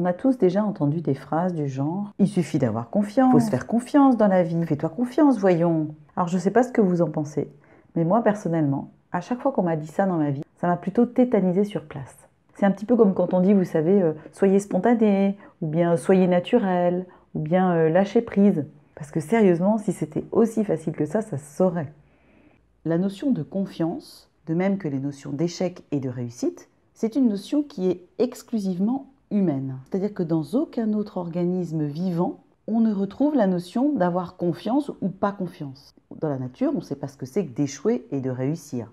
On a tous déjà entendu des phrases du genre « Il suffit d'avoir confiance, faut se faire confiance dans la vie, fais-toi confiance, voyons ». Alors je ne sais pas ce que vous en pensez, mais moi personnellement, à chaque fois qu'on m'a dit ça dans ma vie, ça m'a plutôt tétanisé sur place. C'est un petit peu comme quand on dit, vous savez, soyez spontané, ou bien soyez naturel, ou bien lâchez prise. Parce que sérieusement, si c'était aussi facile que ça se saurait. La notion de confiance, de même que les notions d'échec et de réussite, c'est une notion qui est exclusivement humaine. C'est-à-dire que dans aucun autre organisme vivant, on ne retrouve la notion d'avoir confiance ou pas confiance. Dans la nature, on ne sait pas ce que c'est que d'échouer et de réussir.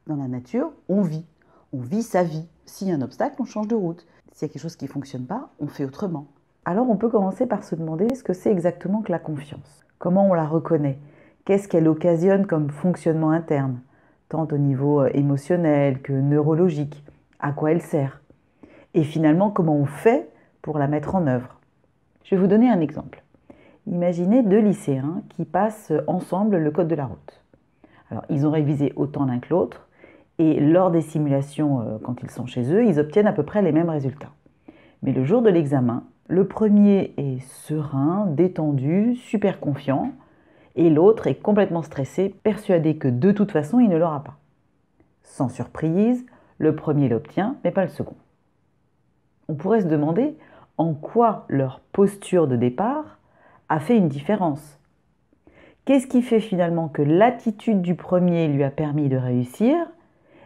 Dans la nature, on vit sa vie. S'il y a un obstacle, on change de route. S'il y a quelque chose qui ne fonctionne pas, on fait autrement. Alors on peut commencer par se demander ce que c'est exactement que la confiance. Comment on la reconnaît? Qu'est-ce qu'elle occasionne comme fonctionnement interne, tant au niveau émotionnel que neurologique? À quoi elle sert? Et finalement, comment on fait pour la mettre en œuvre? Je vais vous donner un exemple. Imaginez deux lycéens qui passent ensemble le code de la route. Alors, ils ont révisé autant l'un que l'autre, et lors des simulations, quand ils sont chez eux, ils obtiennent à peu près les mêmes résultats. Mais le jour de l'examen, le premier est serein, détendu, super confiant, et l'autre est complètement stressé, persuadé que de toute façon, il ne l'aura pas. Sans surprise, le premier l'obtient, mais pas le second. On pourrait se demander en quoi leur posture de départ a fait une différence. Qu'est-ce qui fait finalement que l'attitude du premier lui a permis de réussir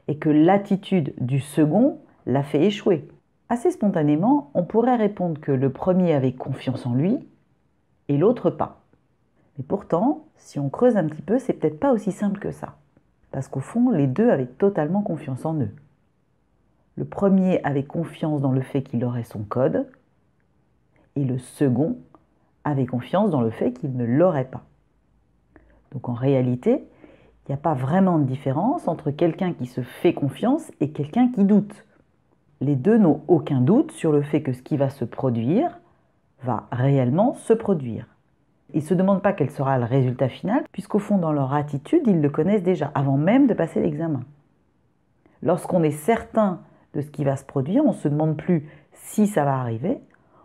et que l'attitude du second l'a fait échouer? Assez spontanément, on pourrait répondre que le premier avait confiance en lui et l'autre pas. Mais pourtant, si on creuse un petit peu, c'est peut-être pas aussi simple que ça. Parce qu'au fond, les deux avaient totalement confiance en eux. Le premier avait confiance dans le fait qu'il aurait son code et le second avait confiance dans le fait qu'il ne l'aurait pas. Donc en réalité, il n'y a pas vraiment de différence entre quelqu'un qui se fait confiance et quelqu'un qui doute. Les deux n'ont aucun doute sur le fait que ce qui va se produire va réellement se produire. Ils ne se demandent pas quel sera le résultat final, puisqu'au fond, dans leur attitude, ils le connaissent déjà, avant même de passer l'examen. Lorsqu'on est certain de ce qui va se produire, on ne se demande plus si ça va arriver,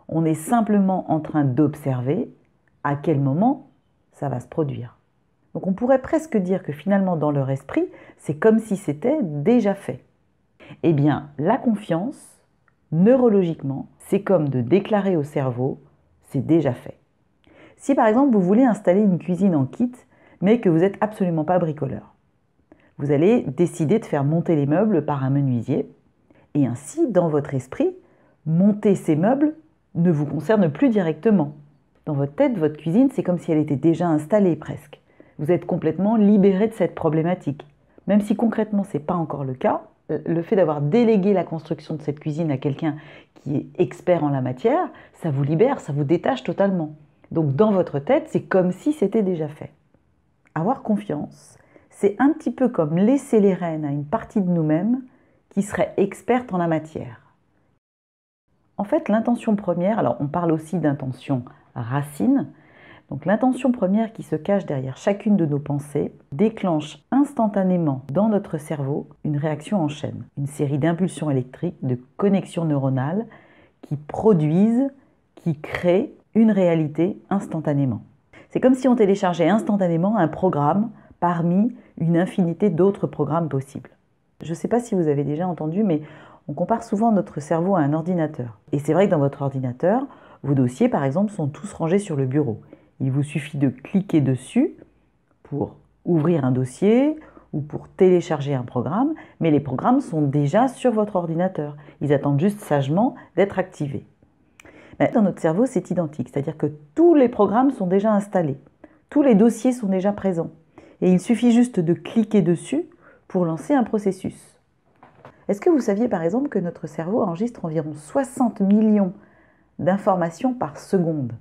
on est simplement en train d'observer à quel moment ça va se produire. Donc on pourrait presque dire que finalement, dans leur esprit, c'est comme si c'était déjà fait. Eh bien, la confiance, neurologiquement, c'est comme de déclarer au cerveau « c'est déjà fait ». Si par exemple, vous voulez installer une cuisine en kit, mais que vous n'êtes absolument pas bricoleur, vous allez décider de faire monter les meubles par un menuisier, et ainsi, dans votre esprit, monter ces meubles ne vous concerne plus directement. Dans votre tête, votre cuisine, c'est comme si elle était déjà installée presque. Vous êtes complètement libéré de cette problématique. Même si concrètement, ce n'est pas encore le cas, le fait d'avoir délégué la construction de cette cuisine à quelqu'un qui est expert en la matière, ça vous libère, ça vous détache totalement. Donc dans votre tête, c'est comme si c'était déjà fait. Avoir confiance, c'est un petit peu comme laisser les rênes à une partie de nous-mêmes qui serait experte en la matière. En fait, l'intention première, alors on parle aussi d'intention racine, donc l'intention première qui se cache derrière chacune de nos pensées déclenche instantanément dans notre cerveau une réaction en chaîne, une série d'impulsions électriques, de connexions neuronales qui produisent, qui créent une réalité instantanément. C'est comme si on téléchargeait instantanément un programme parmi une infinité d'autres programmes possibles. Je ne sais pas si vous avez déjà entendu, mais on compare souvent notre cerveau à un ordinateur. Et c'est vrai que dans votre ordinateur, vos dossiers, par exemple, sont tous rangés sur le bureau. Il vous suffit de cliquer dessus pour ouvrir un dossier ou pour télécharger un programme, mais les programmes sont déjà sur votre ordinateur. Ils attendent juste sagement d'être activés. Mais dans notre cerveau, c'est identique, c'est-à-dire que tous les programmes sont déjà installés, tous les dossiers sont déjà présents. Et il suffit juste de cliquer dessus pour lancer un processus. Est-ce que vous saviez par exemple que notre cerveau enregistre environ 60 millions d'informations par seconde?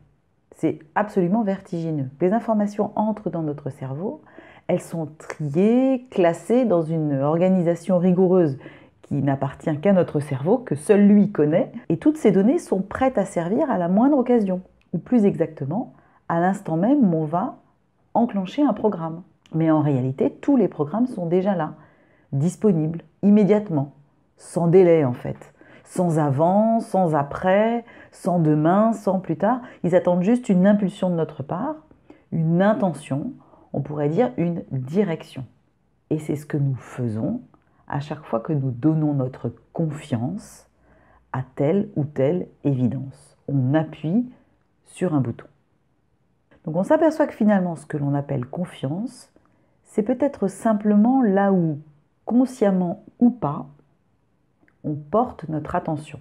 C'est absolument vertigineux. Les informations entrent dans notre cerveau, elles sont triées, classées dans une organisation rigoureuse qui n'appartient qu'à notre cerveau, que seul lui connaît, et toutes ces données sont prêtes à servir à la moindre occasion, ou plus exactement, à l'instant même où on va enclencher un programme. Mais en réalité, tous les programmes sont déjà là, disponibles, immédiatement, sans délai en fait, sans avant, sans après, sans demain, sans plus tard. Ils attendent juste une impulsion de notre part, une intention, on pourrait dire une direction. Et c'est ce que nous faisons à chaque fois que nous donnons notre confiance à telle ou telle évidence. On appuie sur un bouton. Donc on s'aperçoit que finalement ce que l'on appelle confiance, c'est peut-être simplement là où, consciemment ou pas, on porte notre attention.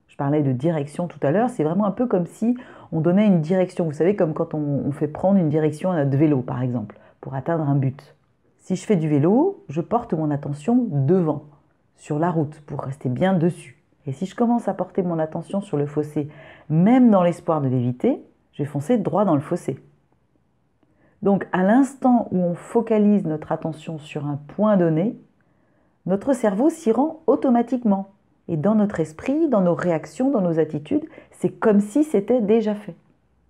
Je parlais de direction tout à l'heure, c'est vraiment un peu comme si on donnait une direction. Vous savez, comme quand on fait prendre une direction à notre vélo, par exemple, pour atteindre un but. Si je fais du vélo, je porte mon attention devant, sur la route, pour rester bien dessus. Et si je commence à porter mon attention sur le fossé, même dans l'espoir de l'éviter, je vais foncer droit dans le fossé. Donc, à l'instant où on focalise notre attention sur un point donné, notre cerveau s'y rend automatiquement. Et dans notre esprit, dans nos réactions, dans nos attitudes, c'est comme si c'était déjà fait.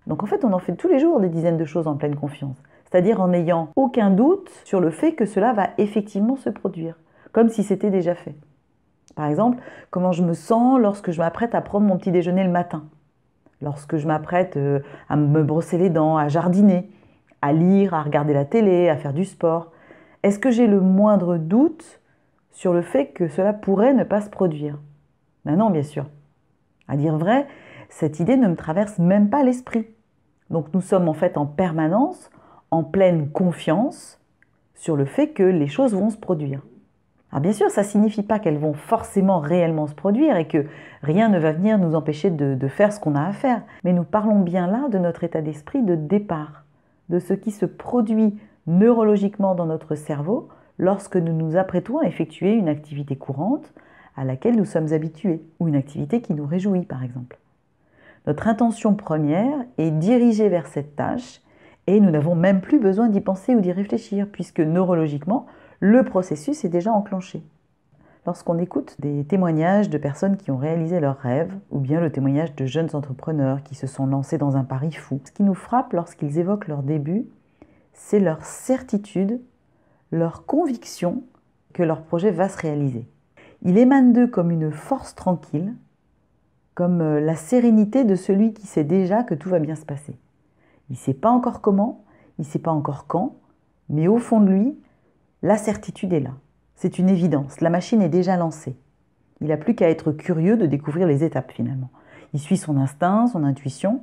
Donc en fait, on en fait tous les jours des dizaines de choses en pleine confiance. C'est-à-dire en n'ayant aucun doute sur le fait que cela va effectivement se produire, comme si c'était déjà fait. Par exemple, comment je me sens lorsque je m'apprête à prendre mon petit déjeuner le matin, lorsque je m'apprête à me brosser les dents, à jardiner, à lire, à regarder la télé, à faire du sport. Est-ce que j'ai le moindre doute sur le fait que cela pourrait ne pas se produire? Ben non, bien sûr. À dire vrai, cette idée ne me traverse même pas l'esprit. Donc nous sommes en fait en permanence en pleine confiance sur le fait que les choses vont se produire. Alors bien sûr, ça ne signifie pas qu'elles vont forcément réellement se produire et que rien ne va venir nous empêcher de faire ce qu'on a à faire. Mais nous parlons bien là de notre état d'esprit de départ, de ce qui se produit neurologiquement dans notre cerveau lorsque nous nous apprêtons à effectuer une activité courante à laquelle nous sommes habitués, ou une activité qui nous réjouit par exemple. Notre intention première est dirigée vers cette tâche et nous n'avons même plus besoin d'y penser ou d'y réfléchir puisque neurologiquement, le processus est déjà enclenché. Lorsqu'on écoute des témoignages de personnes qui ont réalisé leurs rêves ou bien le témoignage de jeunes entrepreneurs qui se sont lancés dans un pari fou, ce qui nous frappe lorsqu'ils évoquent leur début, c'est leur certitude, leur conviction que leur projet va se réaliser. Il émane d'eux comme une force tranquille, comme la sérénité de celui qui sait déjà que tout va bien se passer. Il ne sait pas encore comment, il ne sait pas encore quand, mais au fond de lui, la certitude est là. C'est une évidence, la machine est déjà lancée. Il n'a plus qu'à être curieux de découvrir les étapes finalement. Il suit son instinct, son intuition,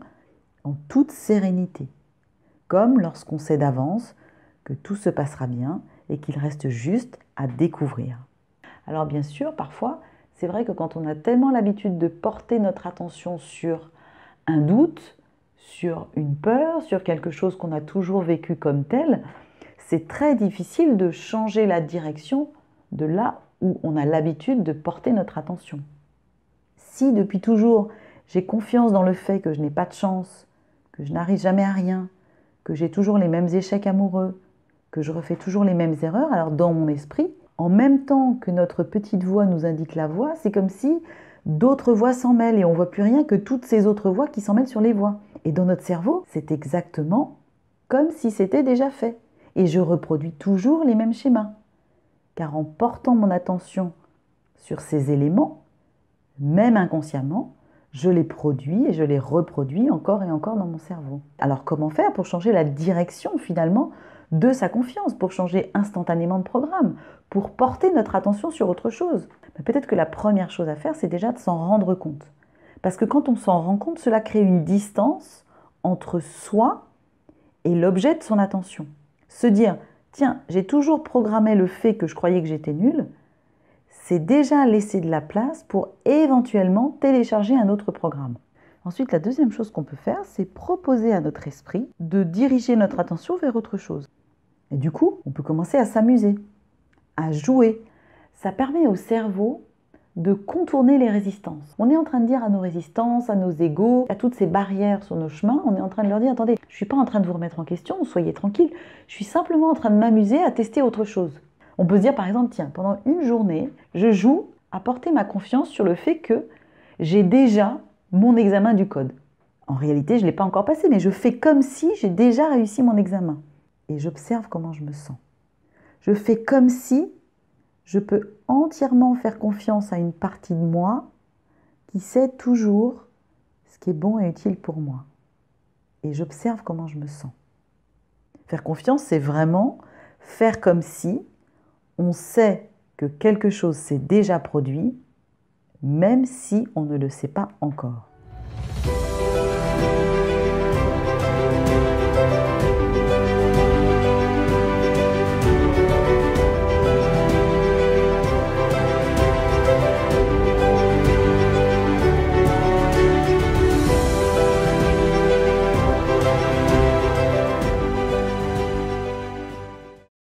en toute sérénité. Comme lorsqu'on sait d'avance que tout se passera bien et qu'il reste juste à découvrir. Alors bien sûr, parfois, c'est vrai que quand on a tellement l'habitude de porter notre attention sur un doute, sur une peur, sur quelque chose qu'on a toujours vécu comme tel, c'est très difficile de changer la direction de là où on a l'habitude de porter notre attention. Si depuis toujours, j'ai confiance dans le fait que je n'ai pas de chance, que je n'arrive jamais à rien, que j'ai toujours les mêmes échecs amoureux, que je refais toujours les mêmes erreurs, alors dans mon esprit, en même temps que notre petite voix nous indique la voie, c'est comme si d'autres voix s'en mêlent et on ne voit plus rien que toutes ces autres voix qui s'en mêlent sur les voix. Et dans notre cerveau, c'est exactement comme si c'était déjà fait. Et je reproduis toujours les mêmes schémas. Car en portant mon attention sur ces éléments, même inconsciemment, je les produis et je les reproduis encore et encore dans mon cerveau. Alors comment faire pour changer la direction finalement de sa confiance, pour changer instantanément de programme, pour porter notre attention sur autre chose? Peut-être que la première chose à faire, c'est déjà de s'en rendre compte. Parce que quand on s'en rend compte, cela crée une distance entre soi et l'objet de son attention. Se dire, tiens, j'ai toujours programmé le fait que je croyais que j'étais nulle, c'est déjà laisser de la place pour éventuellement télécharger un autre programme. Ensuite, la deuxième chose qu'on peut faire, c'est proposer à notre esprit de diriger notre attention vers autre chose. Et du coup, on peut commencer à s'amuser, à jouer. Ça permet au cerveau de contourner les résistances. On est en train de dire à nos résistances, à nos égos, à toutes ces barrières sur nos chemins, on est en train de leur dire, attendez, je ne suis pas en train de vous remettre en question, soyez tranquille, je suis simplement en train de m'amuser à tester autre chose. On peut se dire par exemple, tiens, pendant une journée, je joue à porter ma confiance sur le fait que j'ai déjà mon examen du code. En réalité, je ne l'ai pas encore passé, mais je fais comme si j'ai déjà réussi mon examen. Et j'observe comment je me sens. Je fais comme si je peux entièrement faire confiance à une partie de moi qui sait toujours ce qui est bon et utile pour moi. Et j'observe comment je me sens. Faire confiance, c'est vraiment faire comme si on sait que quelque chose s'est déjà produit, même si on ne le sait pas encore.